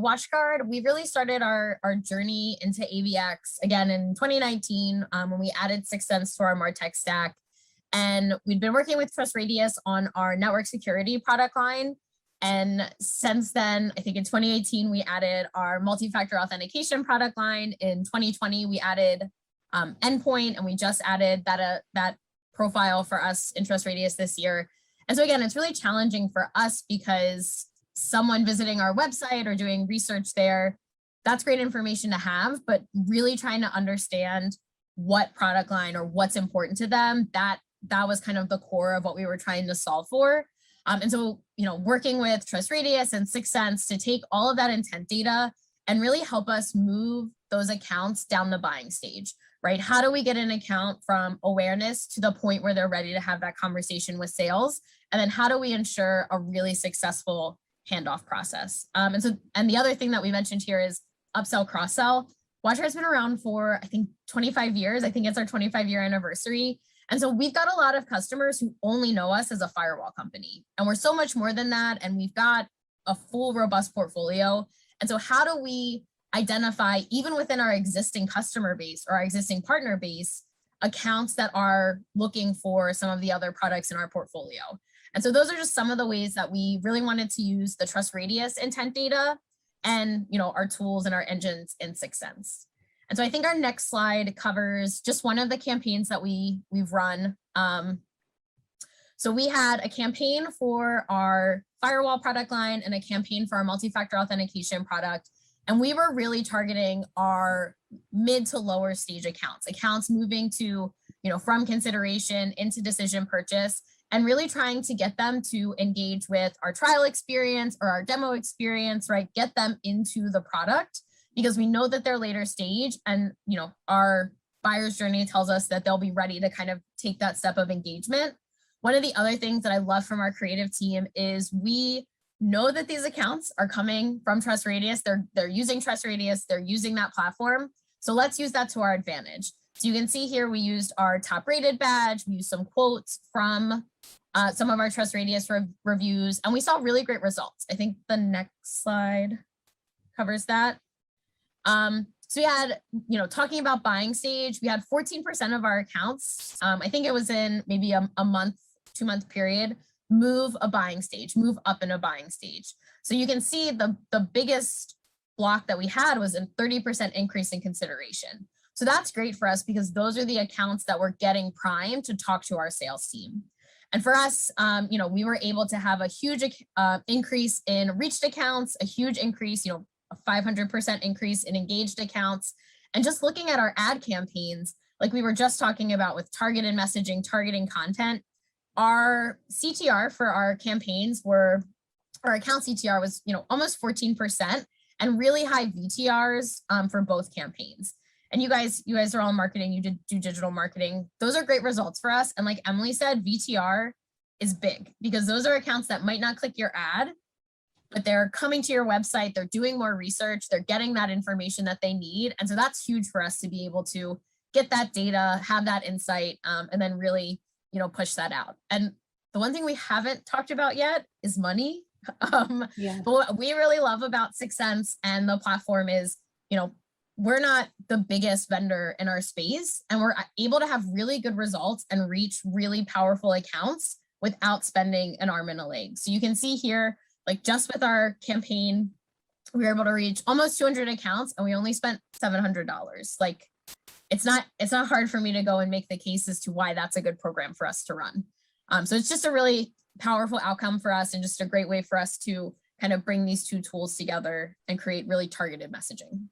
WatchGuard, we really started our journey into AVX again in 2019 when we added 6sense to our MarTech stack. And we'd been working with Trust Radius on our network security product line. And since then, I think in 2018, we added our multi-factor authentication product line. In 2020, we added endpoint, and we just added that profile for us in Trust Radius this year. And so again, it's really challenging for us because someone visiting our website or doing research there, that's great information to have, but really trying to understand what product line or what's important to them, that was kind of the core of what we were trying to solve for. And so, working with Trust Radius and 6sense to take all of that intent data and really help us move those accounts down the buying stage, right? How do we get an account from awareness to the point where they're ready to have that conversation with sales? And then how do we ensure a really successful handoff process? And the other thing that we mentioned here is upsell, cross-sell. WatchGuard has been around for, I think, 25 years. I think it's our 25-year anniversary. And so we've got a lot of customers who only know us as a firewall company. And we're so much more than that. And we've got a full, robust portfolio. And so how do we identify, even within our existing customer base or our existing partner base, accounts that are looking for some of the other products in our portfolio? And so those are just some of the ways that we really wanted to use the Trust Radius intent data and our tools and our engines in 6sense. And so I think our next slide covers just one of the campaigns that we've run. So we had a campaign for our firewall product line and a campaign for our multi-factor authentication product. And we were really targeting our mid to lower stage accounts moving to, from consideration into decision purchase, and really trying to get them to engage with our trial experience or our demo experience, right? Get them into the product, because we know that they're later stage, and our buyer's journey tells us that they'll be ready to kind of take that step of engagement. One of the other things that I love from our creative team is we know that these accounts are coming from Trust Radius. They're using Trust Radius, they're using that platform. So let's use that to our advantage. So you can see here, we used our top rated badge, we used some quotes from some of our Trust Radius reviews, and we saw really great results. I think the next slide covers that. So we had, talking about buying stage, we had 14% of our accounts, I think it was in maybe a month, 2-month period, move a buying stage, move up in a buying stage. So you can see the biggest block that we had was a 30% increase in consideration. So that's great for us because those are the accounts that we're getting primed to talk to our sales team. And for us, we were able to have a huge increase in reached accounts, a huge increase, a 500% increase in engaged accounts. And just looking at our ad campaigns, like we were just talking about with targeted messaging, targeting content, our CTR for our campaigns our account CTR was, almost 14%, and really high VTRs for both campaigns. And you guys are all in marketing, you do digital marketing. Those are great results for us. And like Emily said, VTR is big because those are accounts that might not click your ad, but they're coming to your website, they're doing more research, they're getting that information that they need. And so that's huge for us to be able to get that data, have that insight, and then really, push that out. And the one thing we haven't talked about yet is money. But what we really love about 6sense and the platform is, we're not the biggest vendor in our space, and we're able to have really good results and reach really powerful accounts without spending an arm and a leg. So you can see here, like just with our campaign, we were able to reach almost 200 accounts and we only spent $700. Like it's not hard for me to go and make the case as to why that's a good program for us to run. So it's just a really powerful outcome for us and just a great way for us to kind of bring these two tools together and create really targeted messaging.